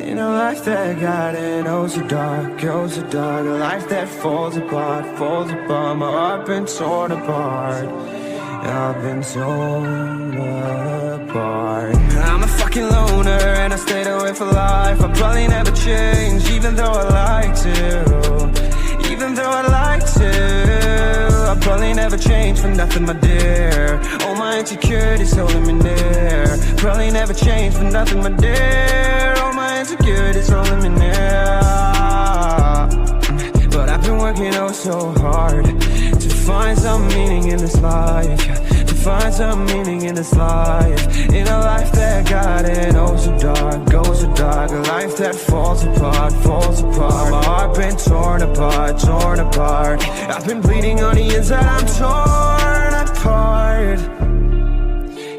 In a life that got it, oh so dark, oh so dark. A life that falls apart, falls apart. My heart been torn apart, I've been torn apart. I'm a fucking loner and I stayed away for life. I probably never change, even though I like to. Even though I like to, I probably never change for nothing, my dear. All my insecurities holding me near. Probably never change for nothing, my dear. All my insecurities holding me near. But I've been working oh so hard to find some meaning in this life, to find some meaning in this life. In a life that got it oh so dark, oh so dark. A life that falls apart, falls apart. My heart been torn apart, torn apart. I've been bleeding on the inside, I'm torn apart.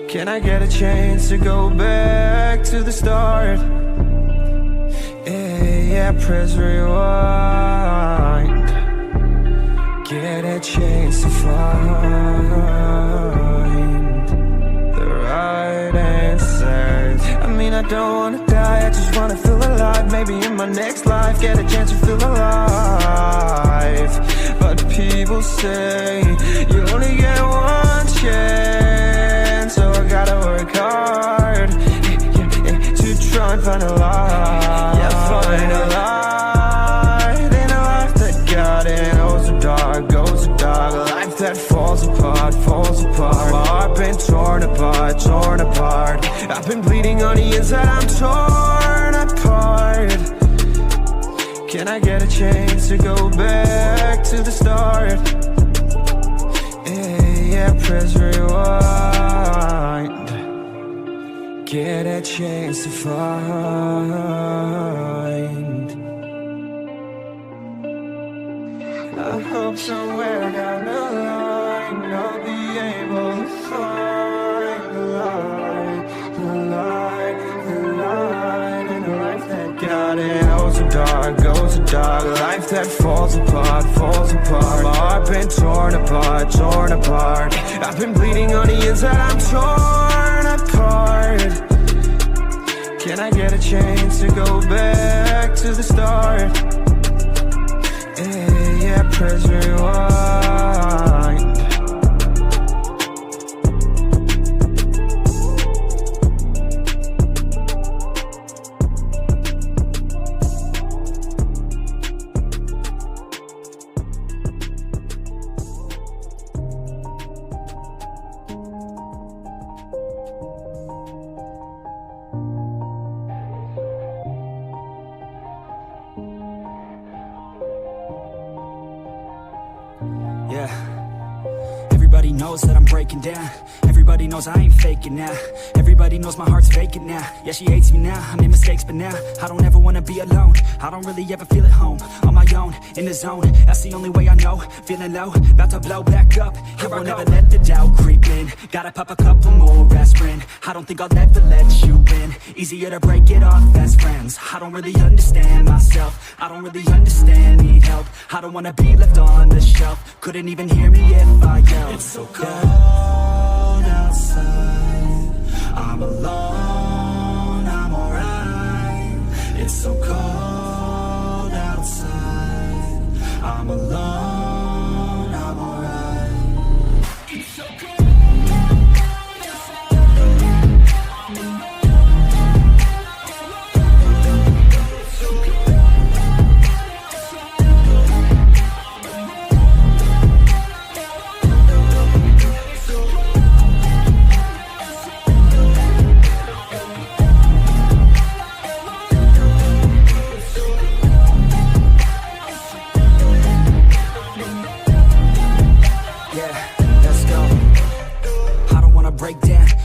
Can I get a chance to go back to the start? Yeah, press rewind. Get a chance to find the right answers. I mean, I don't wanna die, I just wanna feel alive. Maybe in my next life, get a chance to feel alive. But people say you only get one chance, so I gotta work hard to try and find a light. Yeah, find a light in a life that got it oh so dark, oh so dark. A life that falls apart, falls apart. My heart been torn apart, torn apart. I've been bleeding on the inside, I'm torn apart. Can I get a chance to go back to the start? Yeah, press rewind. Get a chance to find. I hope somewhere down the line I'll be able to find the light, the light, the light. In a life that got it oh so dark, oh so dark. A life that falls apart, falls apart. My heart been torn apart, torn apart. I've been bleeding on the inside, I'm torn apart. Can I get a chance to go back to the start? Yeah, press rewind. Yeah, everybody knows that I'm breaking down. Everybody knows I ain't faking now. Everybody knows my heart's vacant now. Yeah, she hates me now, I made mistakes but now I don't ever wanna be alone. I don't really ever feel at home. On my own, in the zone, that's the only way I know. Feeling low, about to blow back up. Here I won't ever let the doubt creep in. Gotta pop a couple more aspirin. I don't think I'll ever let you in. Easier to break it off as friends. I don't really understand myself. I don't really understand, need help. I don't wanna be left on the shelf. Couldn't even hear me if I yelled. It's so cold outside, I'm alone, I'm alright. It's so cold outside, I'm alone, I'm alright. It's so cold.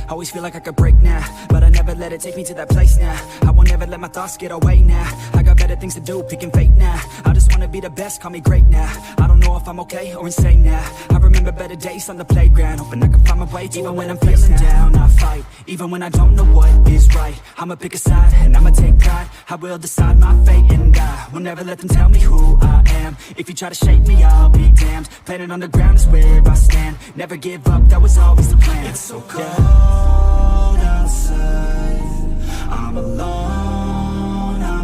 Always feel like I could break now, but I never let it take me to that place now. I won't ever let my thoughts get away now. I got better things to do, picking fate now. I just wanna be the best, call me great now. I don't know if I'm okay or insane now. I remember better days on the playground, hoping I can find my way. Even when I'm feeling down, I fight. Even when I don't know what is right, I'ma pick a side and I'ma take pride. I will decide my fate and I will never let them tell me who I am. If you try to shake me, I'll be damned. Planet on the ground is where I stand. Never give up, that was always the plan. It's so cold outside, I'm alone, I'm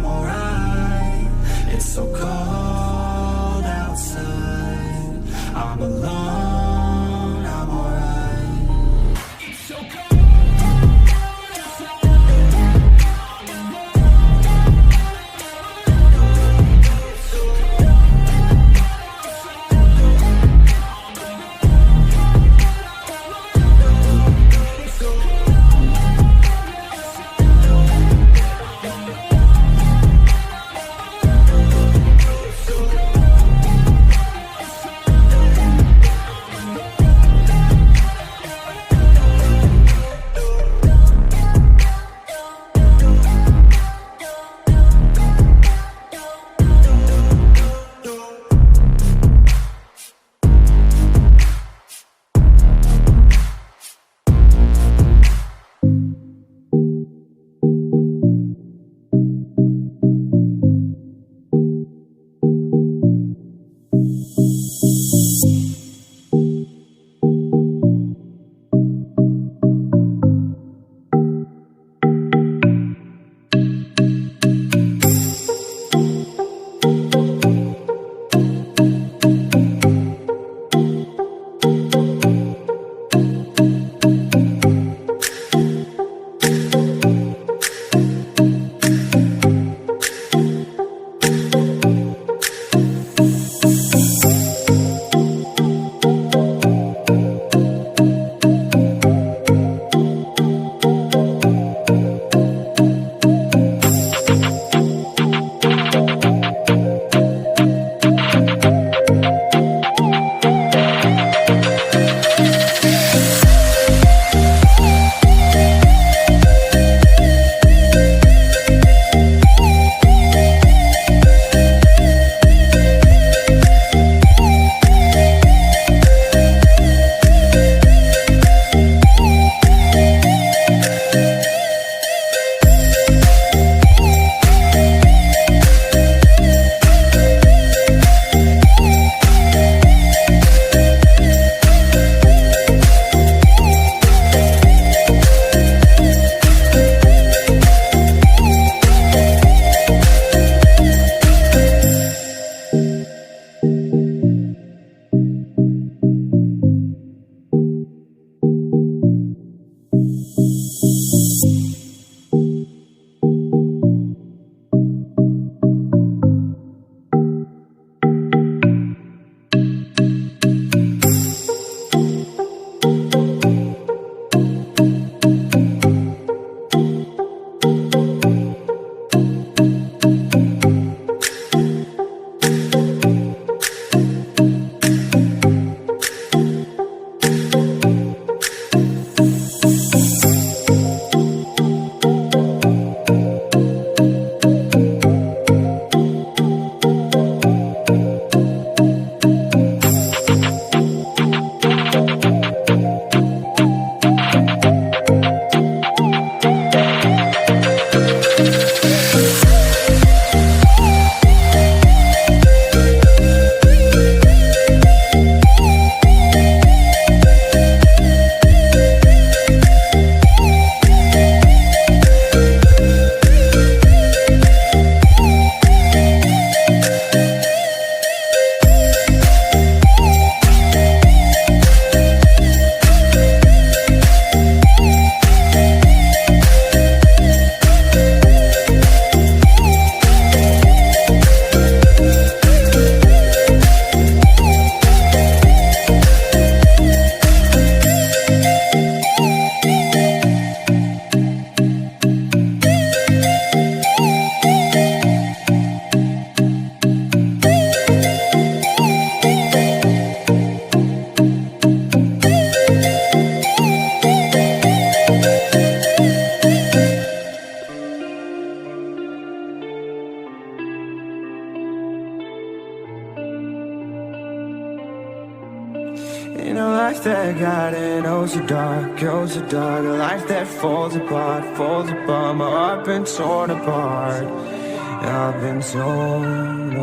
life that got in oh so dark, oh so dark. A life that falls apart, falls apart. My heart been torn apart, I've been torn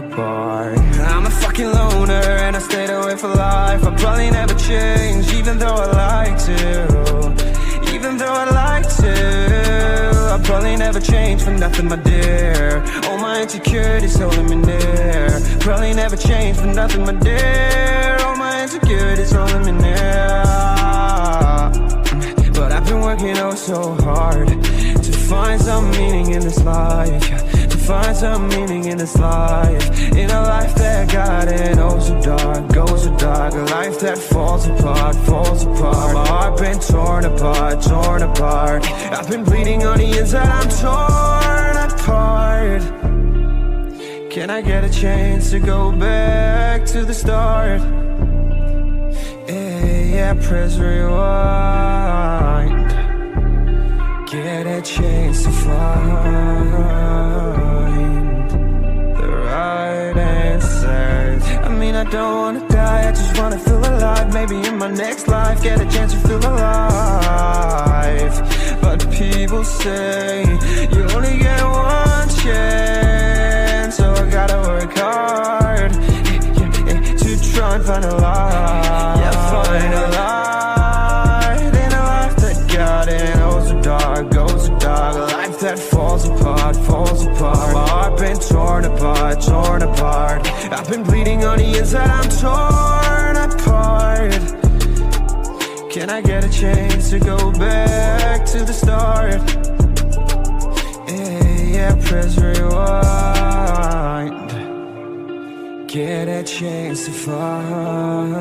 apart. I'm a fucking loner and I stayed away for life. I'll probably never change, even though I like to. Even though I like to, I'll probably never change for nothing, my dear. All my insecurities holding me near. Probably never change for nothing, my dear. All my insecurities holding me near. But I've been working oh so hard to find some meaning in this life. To find some meaning in this life. In a life that got in oh so dark, oh so dark. A life that falls apart, falls apart. My heart been torn apart, torn apart. I've been bleeding on the inside, I'm torn apart. Can I get a chance to go back to the start? Yeah, press rewind. Get a chance to find the right answers. I mean, I don't wanna die, I just wanna feel alive. Maybe in my next life, get a chance to feel alive. But people say you only get one chance, so I gotta work hard to try and find a light. Yeah, find a light in a life that got in oh so dark, oh so dark. A life that falls apart, falls apart. My heart been torn apart, torn apart. I've been bleeding on the inside, I'm torn apart. Can I get a chance to go back to the start? Yeah, press rewind. Get a chance to find.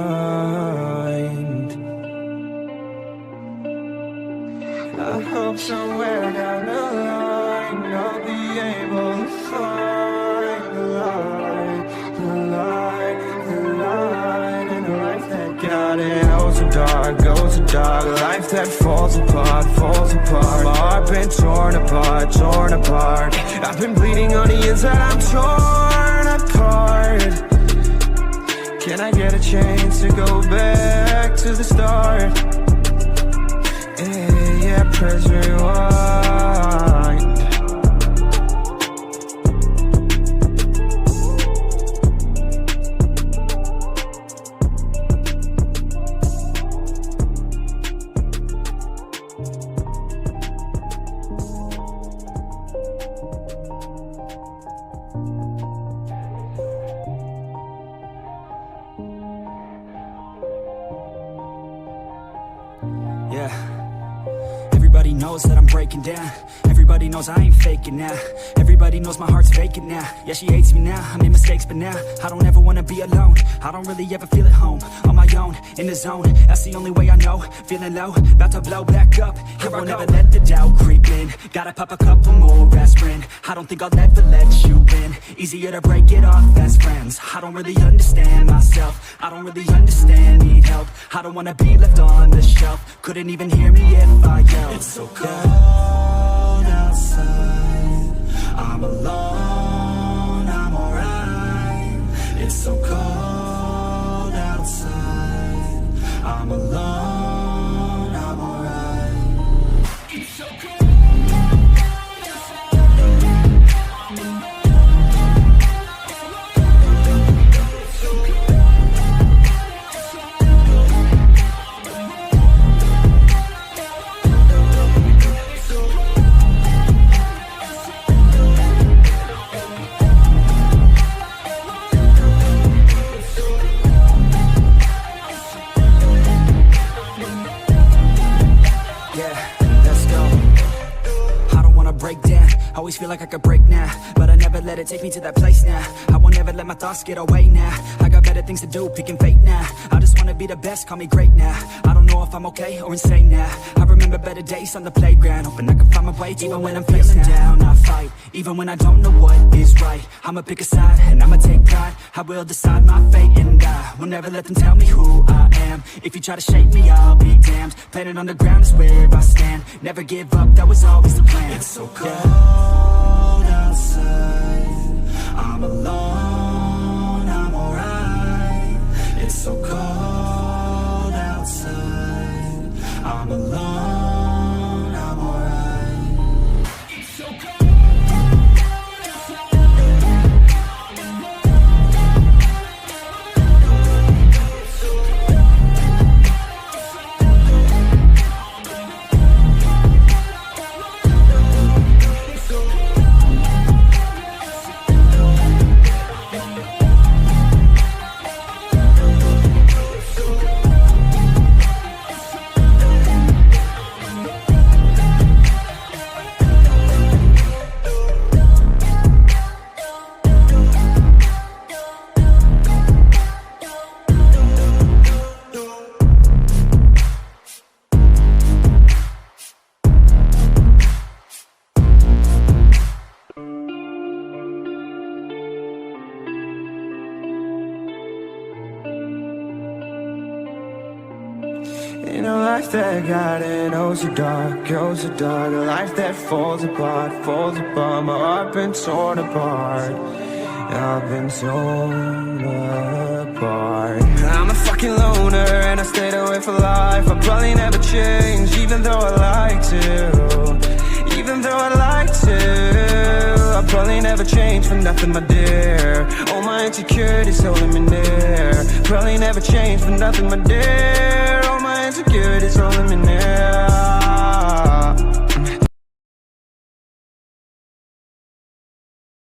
I hope somewhere down the line I'll be able to find the light, the light, the light in a life that got in oh so dark, oh so dark. A life that falls apart, falls apart. My heart been torn apart, torn apart. I've been bleeding on the inside, I'm torn apart. Can I get a chance to go back to the start? Yeah, press rewind. Yeah. Everybody knows that I'm breaking down. Everybody knows I ain't faking now. Everybody knows my heart's vacant now. Yeah, she hates me now, I made mistakes but now I don't ever wanna be alone. I don't really ever feel at home. On my own, in the zone, that's the only way I know. Feeling low, about to blow back up. I won't ever let the doubt creep in. Gotta pop a couple more aspirin. I don't think I'll ever let you in. Easier to break it off best friends. I don't really understand myself. I don't really understand, need help. I don't wanna be left on the shelf. Couldn't even hear me if I yelled. It's so cold outside, I'm alone, I'm alright. It's so cold outside, I'm alone, I'm alright. It's so cold. Always feel like I could break now, but I never let it take me to that place now. I won't ever let my thoughts get away now. I got better things to do, picking fate now. I just wanna be the best, call me great now. I don't know if I'm okay or insane now. I remember better days on the playground, hoping I can find my way even when I'm feeling down. I fight, even when I don't know what is right. I'ma pick a side, and I'ma take pride. I will decide my fate, and I will never let them tell me who I am. If you try to shake me, I'll be damned. Planet on the ground is where I stand. Never give up, that was always the plan. It's so cold outside, I'm alone, I'm alright. It's so cold In a life that got it, oh so dark, oh so dark. A life that falls apart, falls apart. My heart been torn apart, I've been torn apart. I'm a fucking loner and I stayed away for life. I'll probably never change, even though I like to. Even though I like to, I'll probably never change for nothing, my dear. All my insecurities holding me near. Probably never change for nothing, my dear. All my insecurities holding me near.